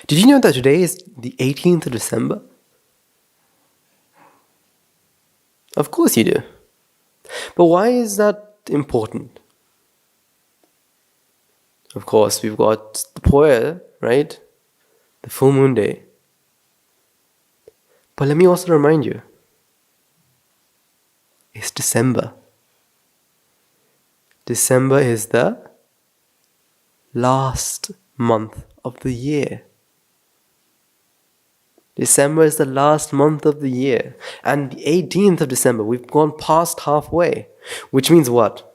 Did you know that today is the 18th of December? Of course you do. But why is that important? Of course, we've got the Poya, right? The full moon day. But let me also remind you, it's December. December is the last month of the year. December is the last month of the year. And the 18th of December, we've gone past halfway. Which means what?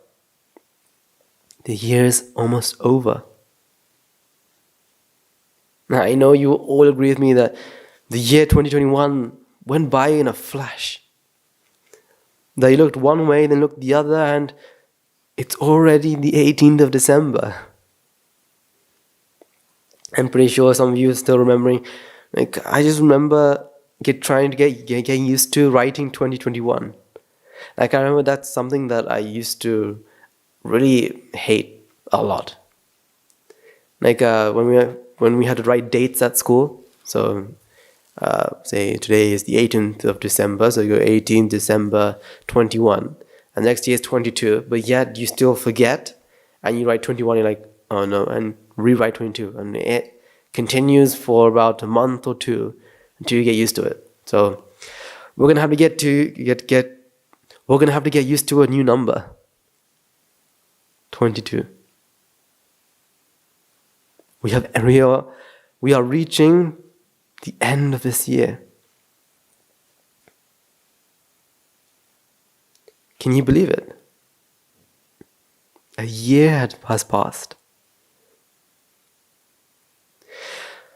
The year is almost over. Now, I know you all agree with me that the year 2021 went by in a flash. That you looked one way, then looked the other, and it's already the 18th of December. I'm pretty sure some of you are still remembering. Like, I just remember trying to get used to writing 2021. Like, I remember that's something that I used to really hate a lot. Like when we had to write dates at school. So say today is the 18th of December, so you go 18th December 21, and next year is 22. But yet you still forget, and you write 21. You're like, oh no, and rewrite 22, and it continues for about a month or two until you get used to it. So we're gonna have to get used to a new number. 22. We are reaching the end of this year. Can you believe it? A year has passed.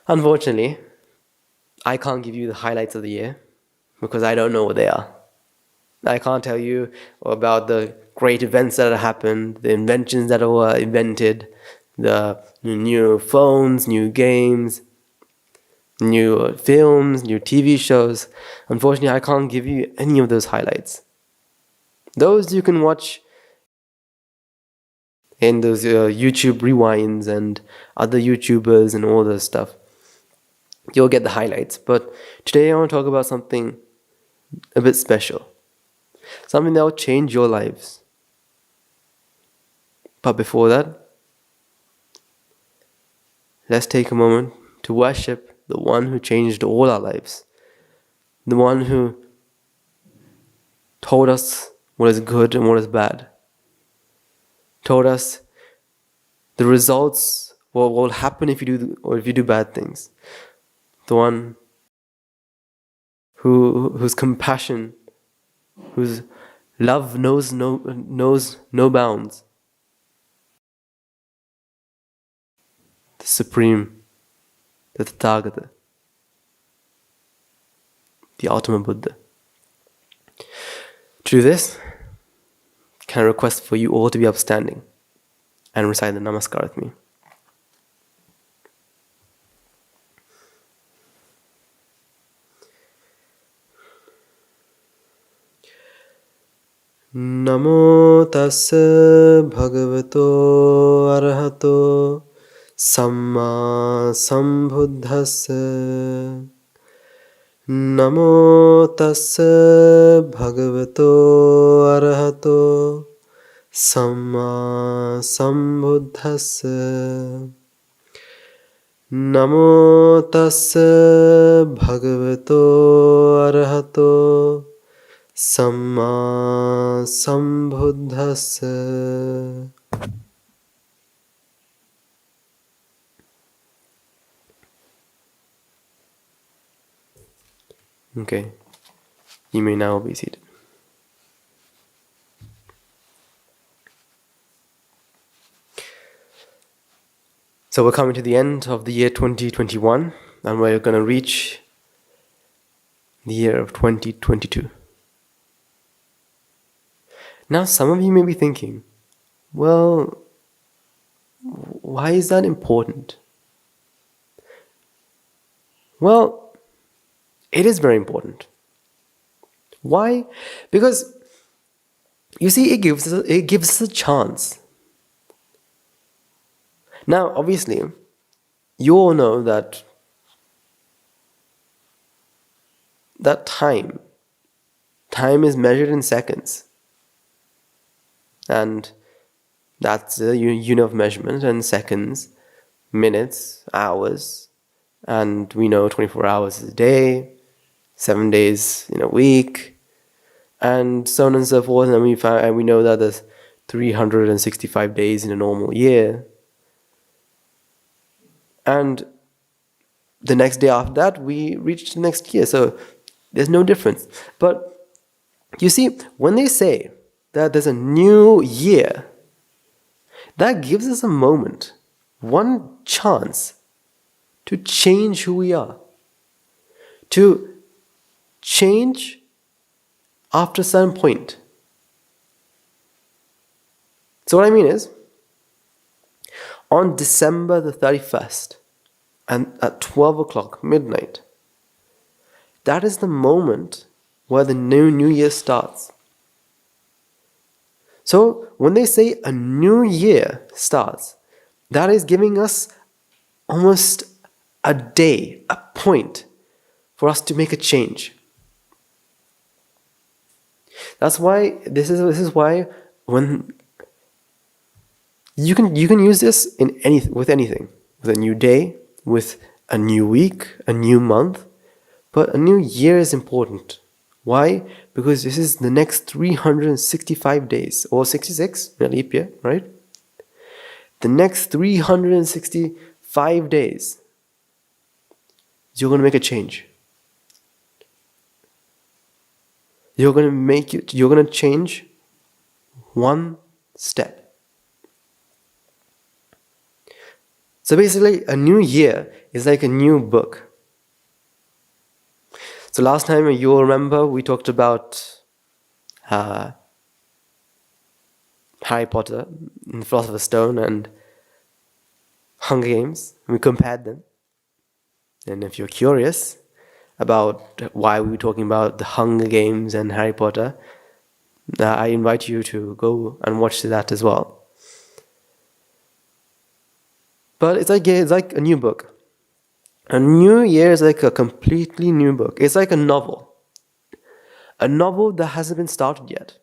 Unfortunately, I can't give you the highlights of the year because I don't know what they are. I can't tell you about the great events that have happened, the inventions that were invented, the new phones, new games, new films, new TV shows. Unfortunately, I can't give you any of those highlights. Those you can watch in those YouTube rewinds and other YouTubers and all this stuff. You'll get the highlights. But today I want to talk about something a bit special. Something that will change your lives. But before that, let's take a moment to worship the one who changed all our lives. The one who told us what is good and what is bad. Told us the results, what will happen if you do bad things. The one whose compassion, whose love knows no bounds. The Supreme, the Tathagata, the ultimate Buddha. To do this, can I request for you all to be upstanding and recite the Namaskar with me. Namo tassa bhagavato arahato samma sambuddhassa. Namo tassa bhagavato arahato samma sambuddhassa. Namo tassa bhagavato arahato samma sambuddhassa. Okay, you may now be seated. So we're coming to the end of the year 2021, and we're going to reach the year of 2022. Now, some of you may be thinking, well, why is that important? Well, it is very important. Why? Because, you see, it gives us a chance. Now, obviously, you all know that that time is measured in seconds. And that's the unit of measurement, and seconds, minutes, hours, and we know 24 hours is a day, 7 days in a week, and so on and so forth. And we know that there's 365 days in a normal year. And the next day after that, we reach the next year. So there's no difference. But you see, when they say that there's a new year, that gives us a moment, one chance to change who we are, to change after a certain point. So what I mean is, on December the 31st, and at 12 o'clock, midnight, that is the moment where the new year starts. So when they say a new year starts, that is giving us almost a day, a point for us to make a change. That's why this is why when you can use this in with anything, with a new day, with a new week, a new month, but a new year is important. Why? Because this is the next 365 days, or 66 in a leap year, right? The next 365 days, you're going to make a change. You're going to change one step. So basically, a new year is like a new book. So last time, you'll remember, we talked about Harry Potter and the Philosopher's Stone and Hunger Games. We compared them. And if you're curious about why we were talking about the Hunger Games and Harry Potter, I invite you to go and watch that as well. But it's like a new book. A new year is like a completely new book. It's like a novel. A novel that hasn't been started yet.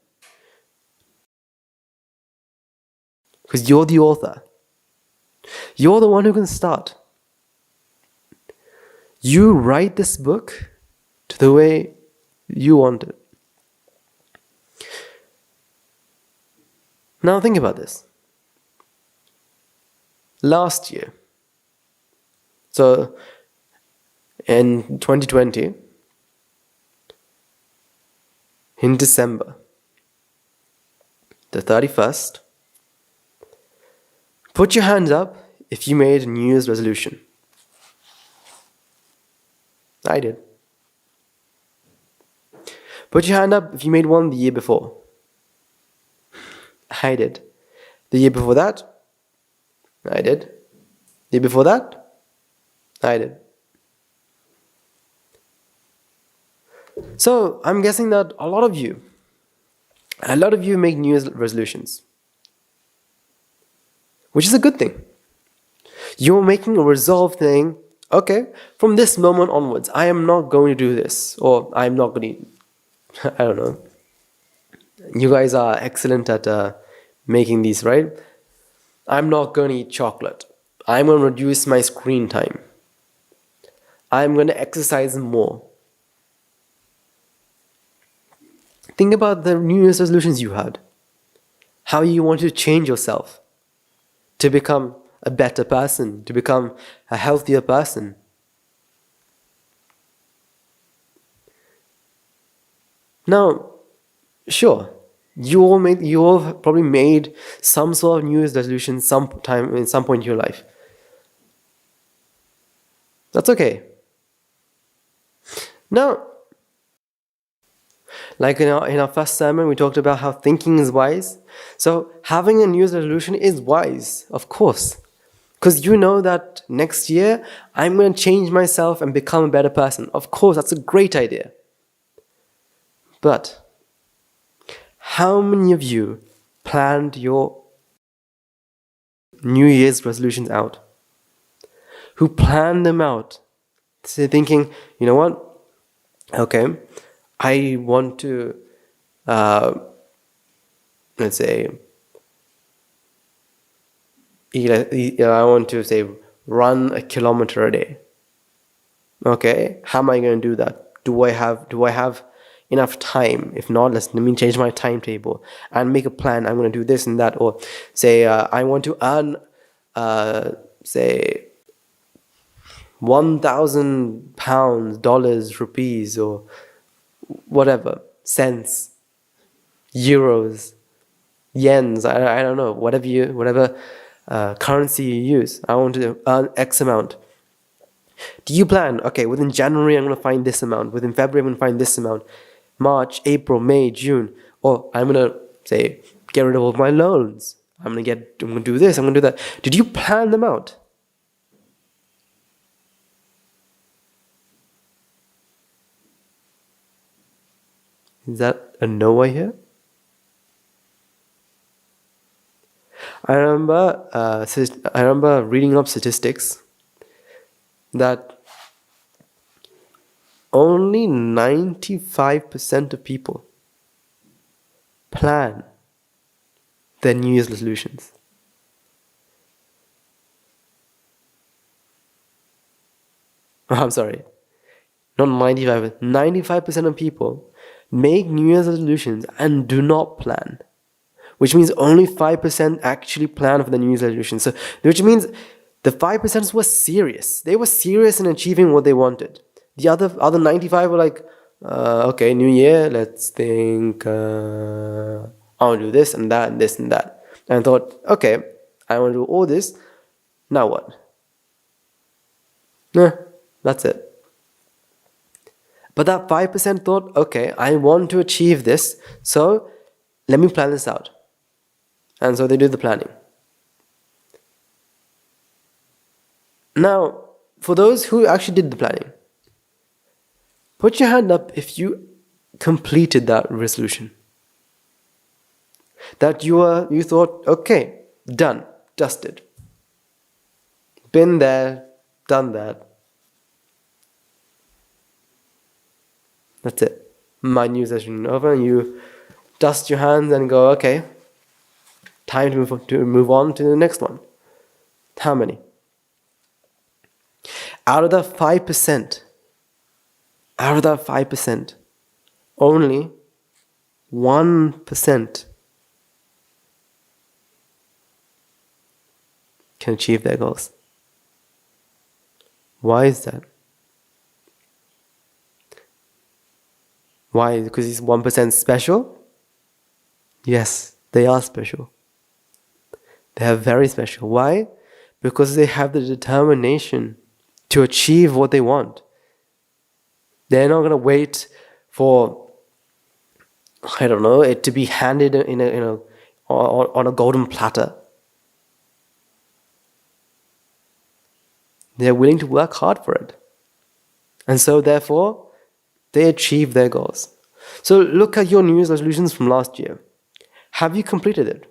Because you're the author. You're the one who can start. You write this book to the way you want it. Now think about this. Last year, so in 2020, in December the 31st, put your hands up if you made a New Year's resolution. I did. Put your hand up if you made one the year before. I did. The year before that, I did. The year before that, I did. So I'm guessing that a lot of you make New Year's resolutions, which is a good thing. You're making a resolve thing. Okay, from this moment onwards, I am not going to do this, or I'm not going to, I don't know. You guys are excellent at making these, right? I'm not going to eat chocolate. I'm going to reduce my screen time. I'm going to exercise more. Think about the New Year's resolutions you had. How you want to change yourself to become a better person, to become a healthier person. Now, sure, you all probably made some sort of New Year's resolution in some point in your life. That's okay. Now, like in our first sermon, we talked about how thinking is wise. So having a New Year's resolution is wise, of course. Because you know that next year, I'm going to change myself and become a better person. Of course, that's a great idea. But how many of you planned your New Year's resolutions out? Who planned them out? Thinking, you know what? okay, I want to, let's say, I want to say run a kilometer a day. Okay, how am I going to do that? Do I have enough time? If not, let me change my timetable and make a plan. I'm going to do this and that, or say I want to earn, say, £1,000, dollars, rupees, or whatever, cents, euros, yens. I don't know, whatever currency you use. I want to earn X amount. Do you plan, okay, within January I'm going to find this amount, within February I'm going to find this amount, March, April, May, June, or I'm going to, say, get rid of all my loans. I'm going to do this, I'm going to do that. Did you plan them out? Is that a no I hear? I remember reading up statistics that only 95% of people plan their New Year's resolutions. I'm sorry, not 95%. 95% of people make New Year's resolutions and do not plan. Which means only 5% actually plan for the New Year's resolution. So, which means the 5% were serious. They were serious in achieving what they wanted. The other 95 were like, okay, New Year, let's think, I want to do this and that and this and that. And I thought, okay, I want to do all this. Now what? Nah, that's it. But that 5% thought, okay, I want to achieve this, so let me plan this out. And so they do the planning. Now, for those who actually did the planning, put your hand up if you completed that resolution. That you thought, okay, done, dusted. Been there, done that. That's it. My New Year's resolution over, and you dust your hands and go, okay, time to move on to the next one. How many? Out of that 5%, only 1% can achieve their goals. Why is that? Why? Because it's 1% special? Yes, they are special. They are very special. Why? Because they have the determination to achieve what they want. They're not going to wait for, I don't know, it to be handed on a golden platter. They're willing to work hard for it. And so therefore, they achieve their goals. So look at your New Year's resolutions from last year. Have you completed it?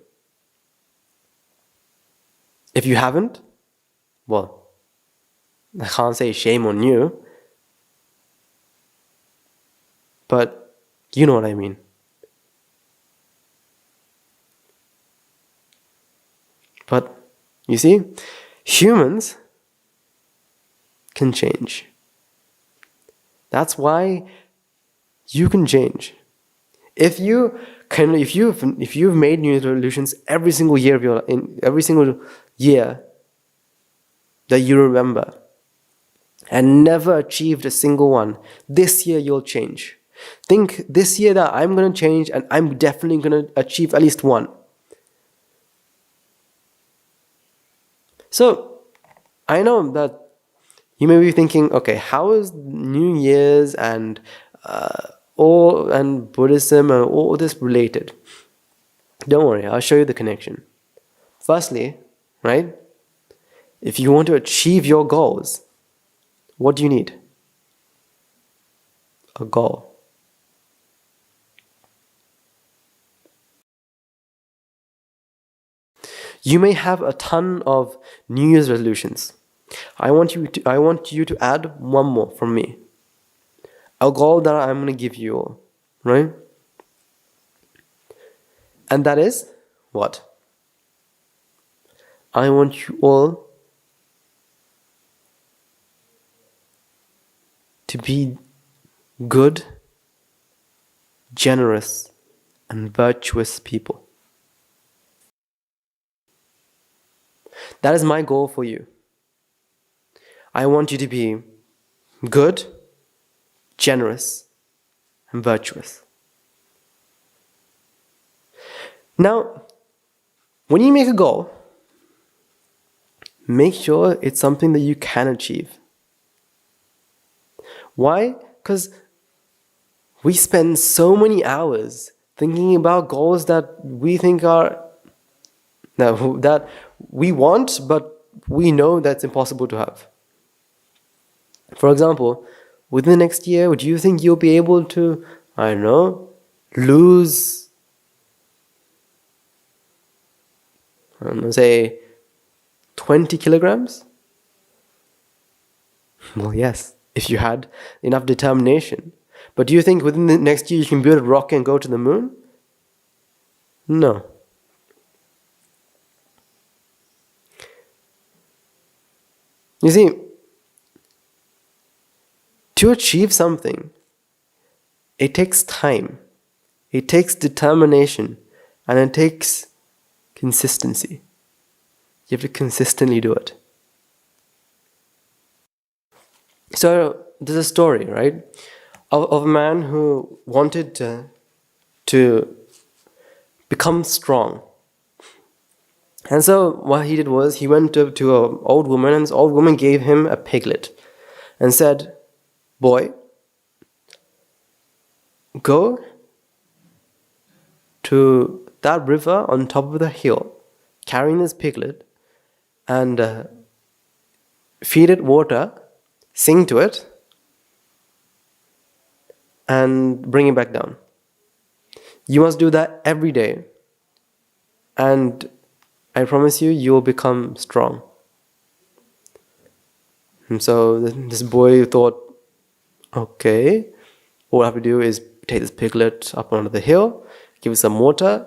If you haven't, well, I can't say shame on you, but you know what I mean. But you see, humans can change. That's why you can change. If you've made New Year's resolutions every single year that you remember, and never achieved a single one, this year you'll change. Think this year that I'm going to change, and I'm definitely going to achieve at least one. So I know that you may be thinking, okay, how is New Year's and Buddhism and all this related? Don't worry, I'll show you the connection. Firstly, right, if you want to achieve your goals, what do you need? A goal. You may have a ton of New Year's resolutions. I want you to add one more from me. a goal that I'm going to give you all, right? And that is what? I want you all to be good, generous, and virtuous people. That is my goal for you. I want you to be good, generous, and virtuous. Now, when you make a goal, make sure it's something that you can achieve. Why? Because we spend so many hours thinking about goals that we think are, no, that we want, but we know that's impossible to have. For example, within the next year, do you think you'll be able to, I don't know, lose, say, 20 kilograms? Well, yes, if you had enough determination. But do you think within the next year you can build a rocket and go to the moon? No. You see, to achieve something, it takes time, it takes determination, and it takes consistency. You have to consistently do it. So there's a story, right, of a man who wanted to become strong. And so what he did was he went to an old woman, and this old woman gave him a piglet and said, "Boy, go to that river on top of the hill, carrying this piglet, and feed it water, sing to it, and bring it back down. You must do that every day, and I promise you, you will become strong." And so this boy thought, okay, all I have to do is take this piglet up onto the hill, give it some water,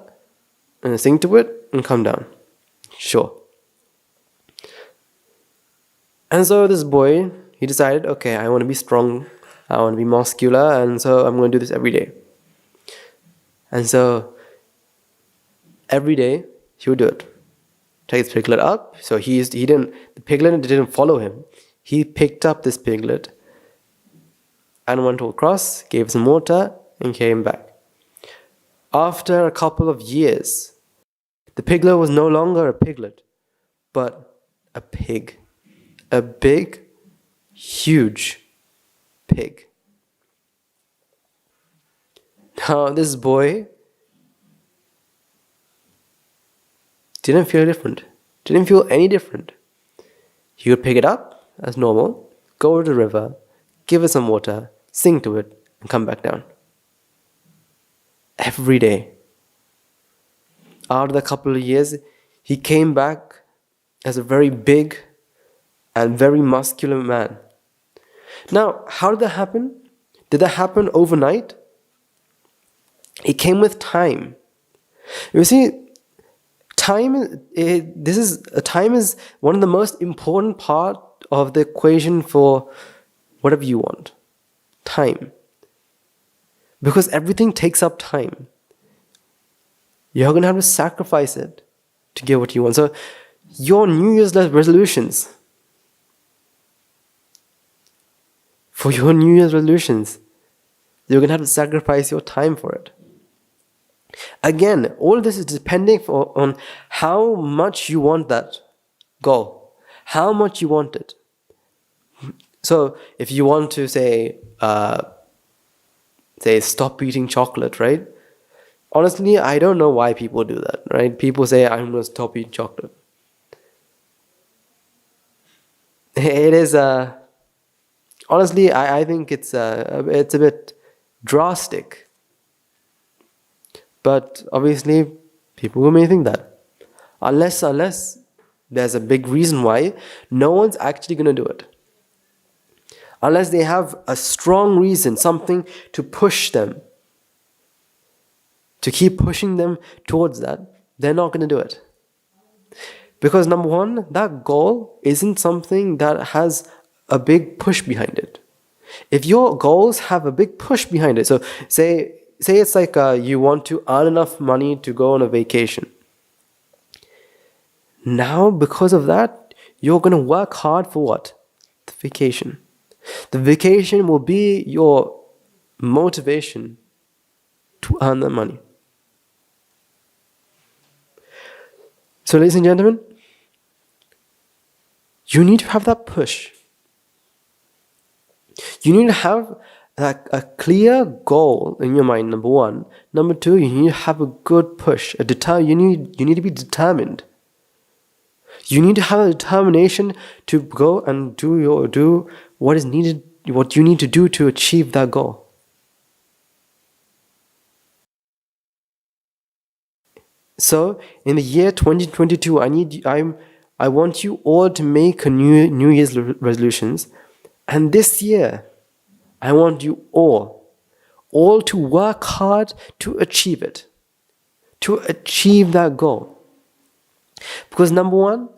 and sing to it, and come down. Sure. And so this boy, he decided, okay, I want to be strong, I want to be muscular, and so I'm going to do this every day. And so every day he would do it. Take his piglet up. So the piglet didn't follow him. He picked up this piglet and went across, gave some water, and came back. After a couple of years, the piglet was no longer a piglet, but a pig. A big, huge pig. Now this boy didn't feel different. Didn't feel any different. He would pick it up as normal, go to the river, give it some water, sing to it, and come back down. Every day. After a couple of years, he came back as a very big and very muscular man. Now, how did that happen? Did that happen overnight? It came with time. You see, time is one of the most important part of the equation for whatever you want. Time. Because everything takes up time. You're going to have to sacrifice it to get what you want. So, your New Year's resolutions. For your New Year's resolutions, you're going to have to sacrifice your time for it. Again, all this is depending on how much you want that goal, how much you want it. So, if you want to say stop eating chocolate, right? Honestly, I don't know why people do that, right? People say, I'm going to stop eating chocolate. It is, honestly, I think it's a bit drastic. But obviously, people may think that. Unless there's a big reason why, no one's actually going to do it. unless they have a strong reason, something to push them, to keep pushing them towards that, they're not going to do it. Because number one, that goal isn't something that has a big push behind it. If your goals have a big push behind it, so say it's like you want to earn enough money to go on a vacation. Now, because of that, you're going to work hard for what? The vacation. The vacation will be your motivation to earn the money. So, ladies and gentlemen, you need to have that push. You need to have a clear goal in your mind, number one. Number two, you need to have a good push. You need to be determined. You need to have a determination to go and do what is needed, what you need to do to achieve that goal. So, in the year 2022, I want you all to make a New Year's resolutions, and this year, I want you all to work hard to achieve it, to achieve that goal. Because number one,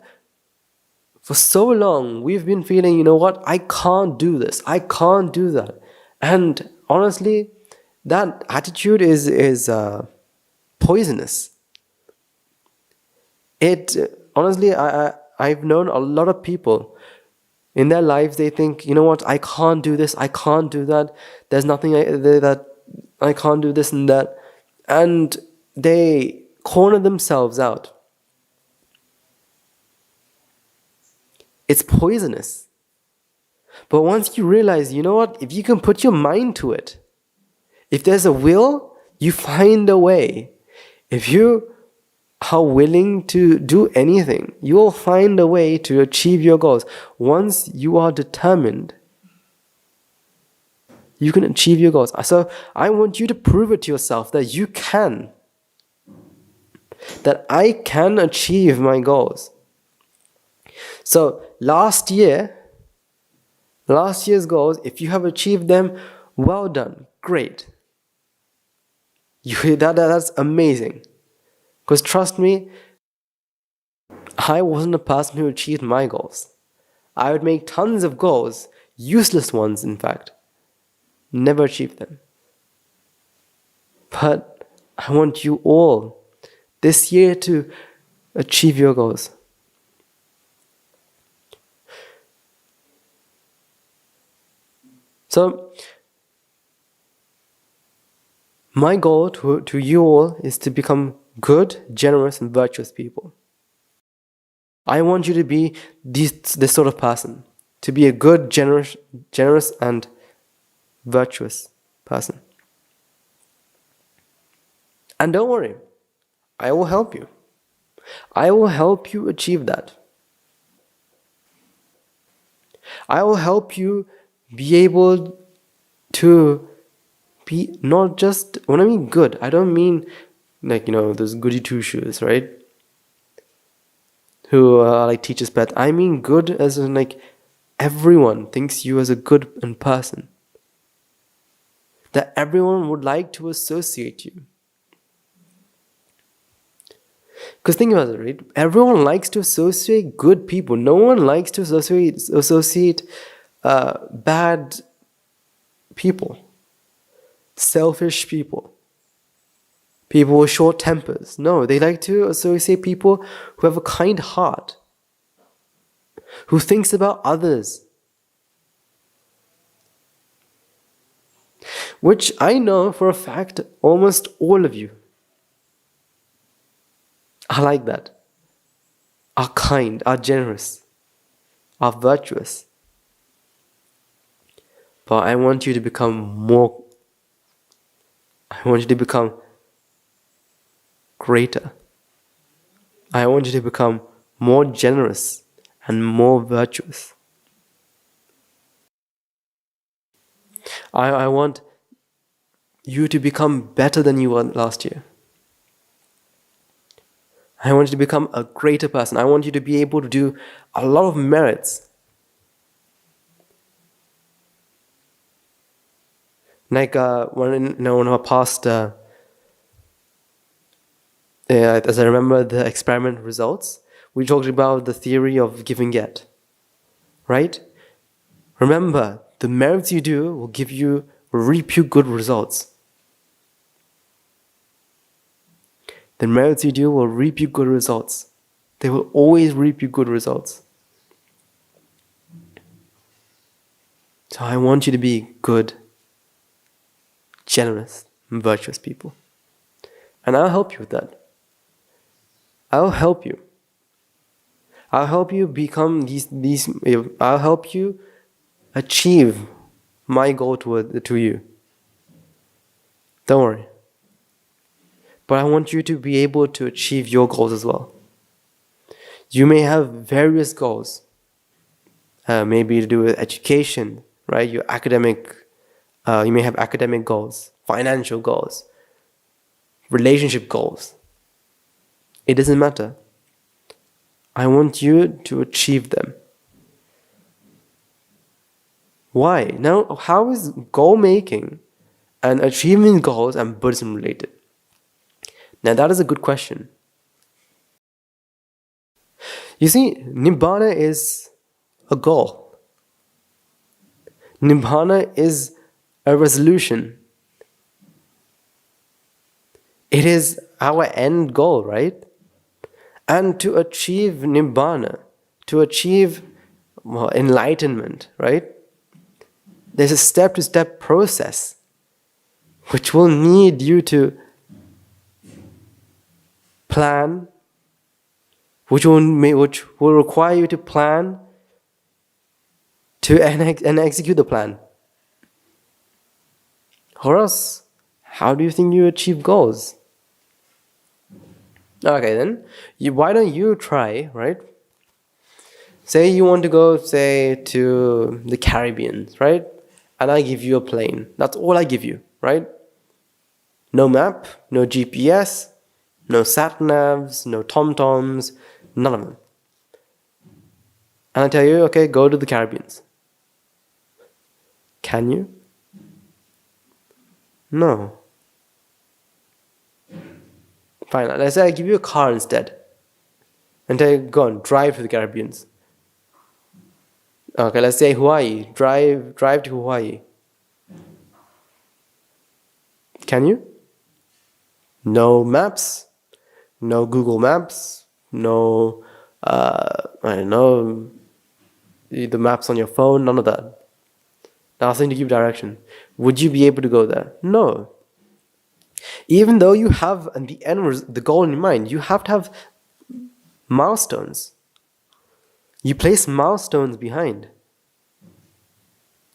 for so long, we've been feeling, you know what, I can't do this, I can't do that. And honestly, that attitude is poisonous. Honestly, I've known a lot of people, in their lives, they think, you know what, I can't do this, I can't do that, there's nothing that I can't do this and that. And they corner themselves out. It's poisonous. But once you realize, you know what, if you can put your mind to it, if there's a will, you find a way. If you are willing to do anything, you will find a way to achieve your goals. Once you are determined, you can achieve your goals. So I want you to prove it to yourself that you can. That I can achieve my goals. So last year's goals, if you have achieved them, well done, great. That's amazing. Because trust me, I wasn't a person who achieved my goals. I would make tons of goals, useless ones in fact, never achieved them. But I want you all this year to achieve your goals. So, my goal to you all is to become good, generous, and virtuous people. I want you to be this sort of person. To be a good, generous, and virtuous person. And don't worry, I will help you. I will help you achieve that. I will help you be able to be not just, when I mean good, I don't mean like, those goody two-shoes, right? Who are like teacher's pet. I mean good as in like everyone thinks you as a good person. That everyone would like to associate you. Because think about it, right? Everyone likes to associate good people. No one likes to associate bad people, selfish people, people with short tempers. No, they like to associate people who have a kind heart, who thinks about others. Which I know for a fact, almost all of you are like that, are kind, are generous, are virtuous. But I want you to become more, I want you to become greater. I want you to become more generous and more virtuous. I want you to become better than you were last year. I want you to become a greater person. I want you to be able to do a lot of merits. Like one of our past, as I remember the experiment results, we talked about the theory of give and get, right? Remember, the merits you do will reap you good results. The merits you do will reap you good results. They will always reap you good results. So I want you to be good, generous, and virtuous people. And I'll help you with that. I'll help you. I'll help you become these. I'll help you achieve my goal to you. Don't worry. But I want you to be able to achieve your goals as well. You may have various goals. Maybe to do with education, right? Your academic, you may have academic goals, financial goals, relationship goals. It doesn't matter. I want you to achieve them. Why? Now, how is goal making and achieving goals and Buddhism related? Now, that is a good question. You see, Nibbana is a goal. Nibbana is a resolution. It is our end goal, right? And to achieve Nibbana, to achieve enlightenment, right? There's a step-to-step process which will need you to plan, which will require you to plan and execute the plan. Or else, how do you think you achieve goals? Okay, then, why don't you try, right? Say you want to go, say, to the Caribbean, right? And I give you a plane. That's all I give you, right? No map, no GPS, no sat-navs, no tom-toms, none of them. And I tell you, okay, go to the Caribbean. Can you? No. Fine, let's say I give you a car instead. And tell you, go on, drive to the Caribbean. Okay, let's say Hawaii. Drive to Hawaii. Can you? No maps, no Google Maps, no, I don't know, the maps on your phone, none of that. Nothing to give direction. Would you be able to go there? No. Even though you have the goal in your mind, you have to have milestones. You place milestones behind.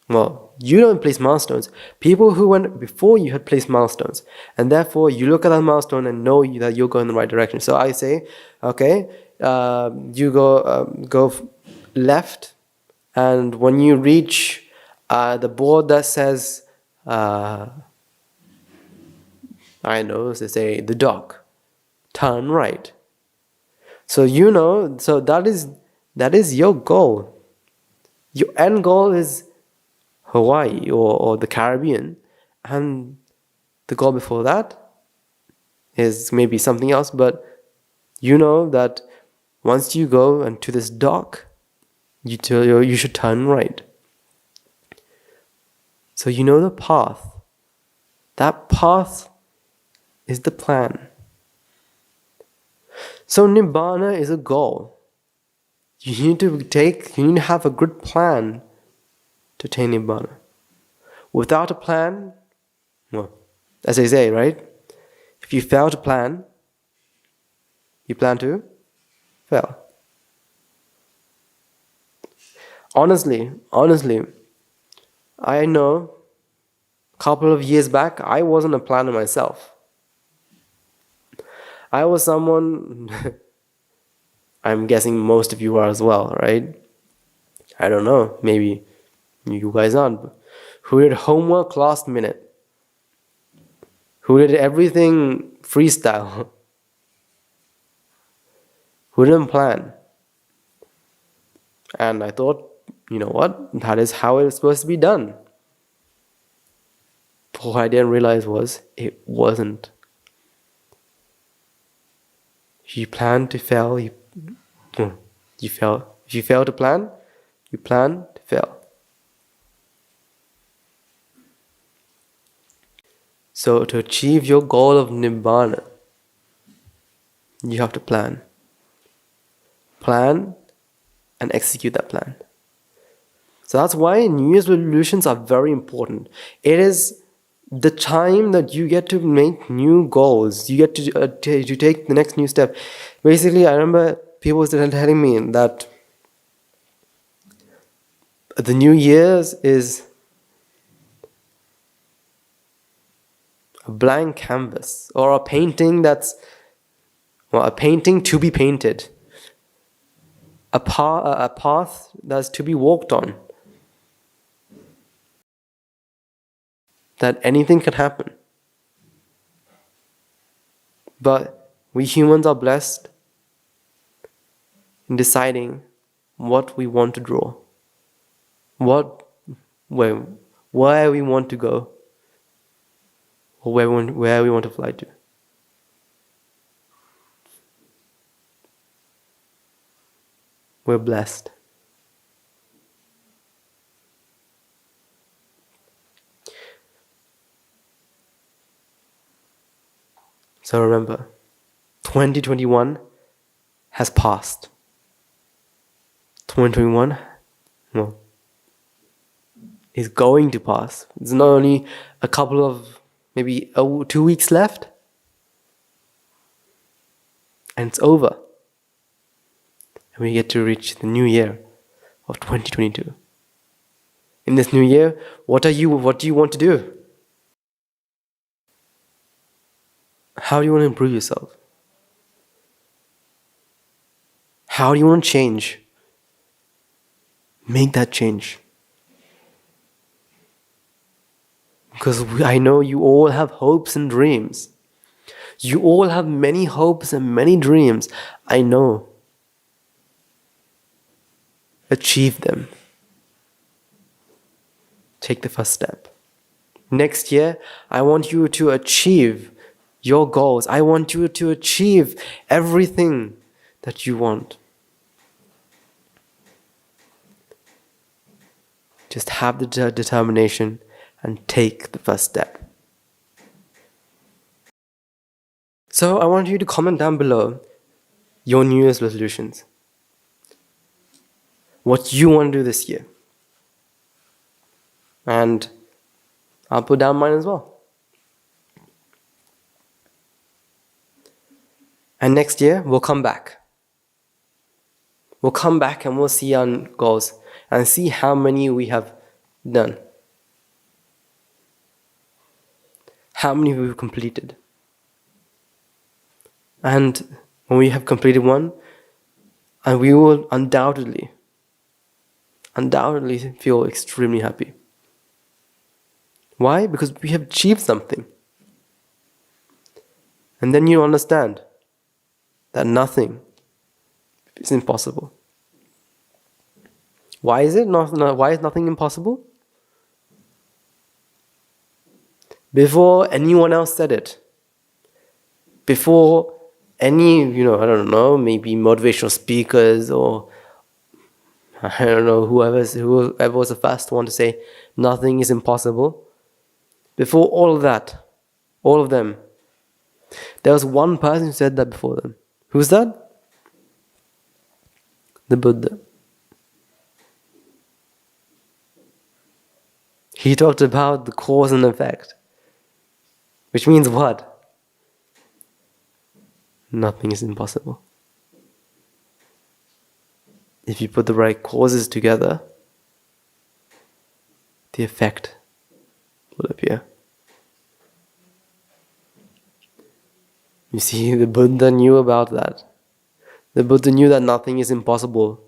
Well, you don't place milestones. People who went before you had placed milestones. And therefore, you look at that milestone and know that you're going in the right direction. So I say, okay, you go left. And when you reach the board that says, I know, they say the dock, turn right. So you know, so that is your goal. Your end goal is Hawaii or the Caribbean, and the goal before that is maybe something else, but you know that once you go into this dock, you should turn right. So you know the path. That path is the plan. So Nibbana is a goal. You need to have a good plan to attain Nibbana. Without a plan, well, as I say, right? If you fail to plan, you plan to fail. Honestly, I know a couple of years back, I wasn't a planner myself. I was someone, I'm guessing most of you are as well, right? I don't know, maybe you guys aren't. Who did homework last minute? Who did everything freestyle? Who didn't plan? And I thought, you know what? That is how it's supposed to be done. what I didn't realize was it wasn't. If you plan to fail, you fail. If you fail to plan, you plan to fail. So to achieve your goal of Nibbana, you have to plan. Plan and execute that plan. So that's why New Year's resolutions are very important. It is the time that you get to make new goals. You get to take the next new step. Basically, I remember people telling me that the New Year's is a blank canvas, or a painting a painting to be painted, a path that's to be walked on, that anything can happen. But we humans are blessed in deciding what we want to draw, where we want to go, or where we want to fly to. We're blessed. So remember, 2021 has passed. 2021, is going to pass. It's not only a couple of, maybe 2 weeks left, and it's over. And we get to reach the new year of 2022. In this new year, what do you want to do? How do you want to improve yourself? How do you want to change? Make that change. Because I know you all have hopes and dreams. You all have many hopes and many dreams. I know. Achieve them. Take the first step. Next year, I want you to achieve your goals. I want you to achieve everything that you want. Just have the determination and take the first step. So I want you to comment down below your New Year's resolutions. What you want to do this year. And I'll put down mine as well. And next year, we'll come back. We'll come back and we'll see our goals and see how many we have done. How many we've completed. And when we have completed one, and we will undoubtedly feel extremely happy. Why? Because we have achieved something. And then you understand that nothing is impossible. Why is nothing impossible? Before anyone else said it, before any, I don't know, maybe motivational speakers or I don't know, whoever was the first one to say nothing is impossible, before all of that, all of them, there was one person who said that before them. Who's that? The Buddha. He talked about the cause and effect. Which means what? Nothing is impossible. If you put the right causes together, the effect will appear. You see, the Buddha knew about that. The Buddha knew that nothing is impossible.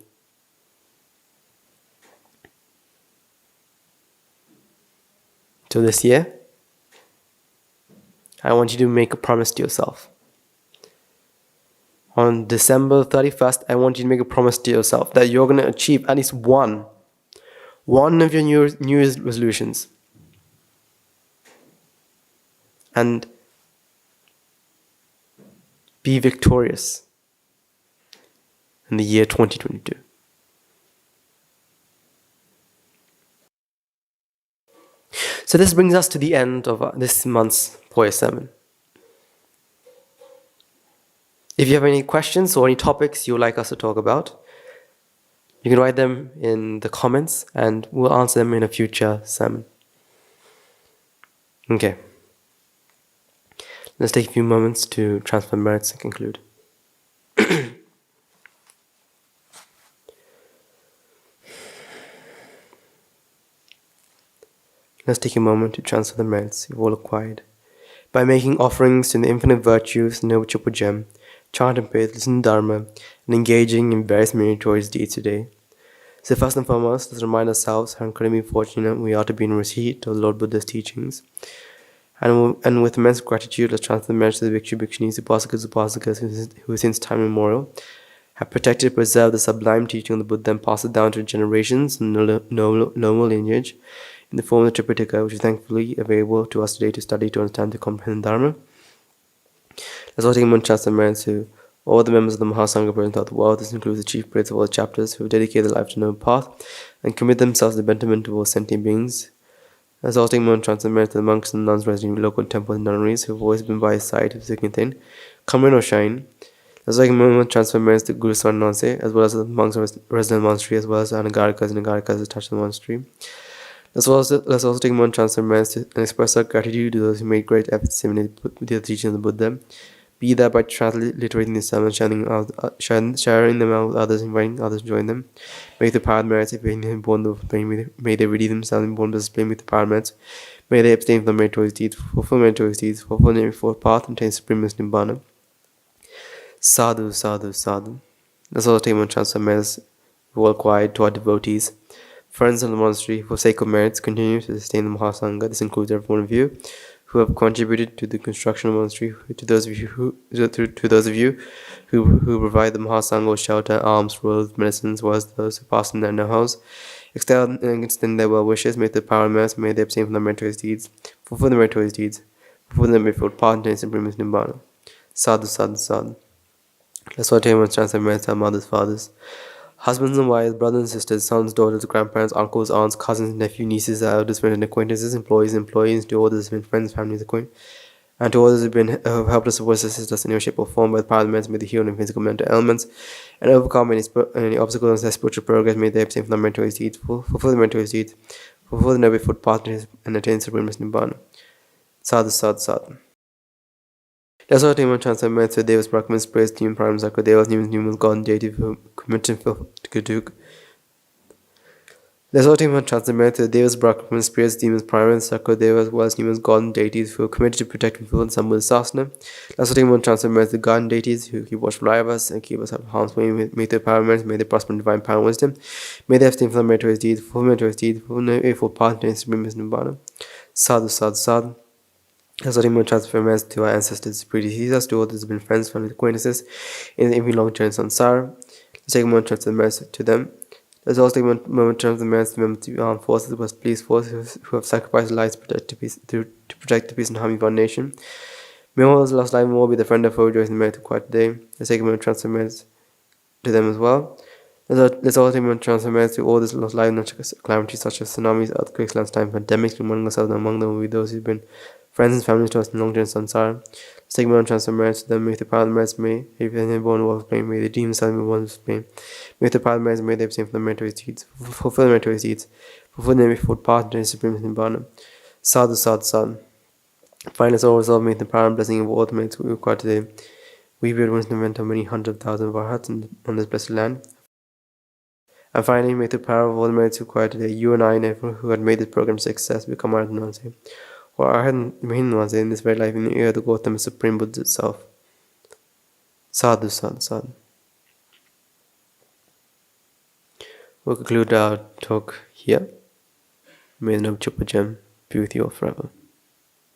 So this year, I want you to make a promise to yourself. On December 31st, I want you to make a promise to yourself that you're going to achieve at least one of your New Year's resolutions. and be victorious in the year 2022. So this brings us to the end of this month's Poya Sermon. If you have any questions or any topics you would like us to talk about, you can write them in the comments and we'll answer them in a future sermon. Okay. Let's take a few moments to transfer merits and conclude. Let's take a moment to transfer the merits you've all acquired by making offerings to the infinite virtues and noble triple gem, chant and pray, listen to Dharma, and engaging in various meritorious deeds today. So first and foremost, let's remind ourselves how incredibly fortunate we are to be in receipt of Lord Buddha's teachings. And with immense gratitude, let's transfer the merits to the Bhikshu, Bhikshunis, Upasakas, who since time immemorial have protected and preserved the sublime teaching of the Buddha and passed it down to generations in noble lineage in the form of the Tripitaka, which is thankfully available to us today to study, to understand, to comprehend Dharma. Let's also take a moment to transfer merits to all the members of the Mahasangha present throughout the world. This includes the chief priests of all the chapters who have dedicated their life to the noble path and commit themselves to the betterment of all sentient beings. Let's also take a moment to transfer merits to the monks and nuns residing in local temples and nunneries who have always been by his side, who seeking attain, come rain or shine. Let's take a moment to transfer merits to Guru Swaminanse, as well as the monks resident in the monastery, as well as the Anagarikas and Nagarikas attached to the monastery. Let's also take a moment to transfer merits to and express our gratitude to those who made great efforts to assimilate with the teachings of the Buddha, be that by transliterating the sermons, sharing them out with others, inviting others to join them. May the power merits, if they have born of pain, may they redeem themselves and born of pain with the power merits. May they abstain from the meritorious deeds, fulfill meritorious deeds, fulfill the fourth path, and attain Supreme Bliss of Nibbana. Sadhu, sadhu, sadhu. Let's also take a moment to transfer merits worldwide to our devotees. Friends of the monastery, for sake of merits, continue to sustain the Mahasangha. This includes every one of you who have contributed to the construction of the monastery, to those of you who provide the Mahasangha with shelter, alms, robes, medicines, as well as those who pass in their know-hows. Extend their well wishes, may the power of merits, may they abstain from the meritorious deeds, fulfill the meritorious deeds, fulfill them before part and Supreme Bliss of Nibbana. Sadhu, sadhu, sadhu. Let's all take a moment to transfer merits to our mothers, fathers, husbands and wives, brothers and sisters, sons, daughters, grandparents, uncles, aunts, cousins, nephews, nieces, elders, friends and acquaintances, employees, to all those who have been friends, families, acquaintances, and to all those who have helped us, support us, assist us in any shape or form by the power of the merits, may they heal in physical mental ailments and overcome any obstacles in their spiritual progress. May they abstain from the meritorious deeds, fulfill the meritorious deeds, fulfill the noble foot path, and attain Supreme Bliss of Nibbana. Sadhu, sadhu, sadhu. Let's also take a moment to transfer merits to Devas, Brahmins, praise, demon, primes, Sakadevas, humans, God, and deity, committed to Kaduk. Let's also take a moment to transfer merits to Devas, Brahmins, praise, demons, primes, Sakadevas, as well as humans, God, and deities who are committed to protect and fulfill the Sambuddha Sasana. Let's also take a moment to transfer merits to God and deities who keep watchful eye of us and keep us out of harm's way. May their power merits, may they prosper in divine power and wisdom. May they abstain from the meritorious deeds, fulfill meritorious deeds, fulfill the eightfold path, and Supreme Bliss of Nibbana. Sadhu, sadhu, sadhu. Let's also transfer merits to our ancestors, predecessors, to all those who have been friends, family, acquaintances in the infinite long journey of samsara. Let's take a moment to transfer merits to them. Let's also take a moment to transfer merits to members of the armed forces, the police forces who have sacrificed their lives to protect the peace and harmony of our nation. May all those lost life and all be the friend of foe, rejoice in the merit of quiet today. Let's take a moment to transfer merits to them as well. Let's also take a moment to transfer merits to all those lost lives and calamities such as tsunamis, earthquakes, landslides, pandemics, among ourselves, and among them will be those who've been friends and families to us in long journey samsara. Let's take a moment to transfer merits to them. May the power of the merits, may if they have born of pain, may they deem themselves in one of pain. May the power of the merits, may they abstain from the meritorious deeds, fulfill the meritorious deeds, fulfill them before path to the Supreme Nibbana. Sadhu, sadhu, sadhu. Finally, let's all resolve, may the power and blessing of all the merits we require today. We be witness the event of many 100,000 of our hearts on this blessed land. And finally, may the power of all the merits required today, you and I and everyone who had made this program a success become our Adonai. Or I hadn't been one in this very life in the air to go them Supreme Buddha itself. Sadhu, sadhu, sadhu. We'll conclude our talk here. May the noble Triple Gem be with you all forever.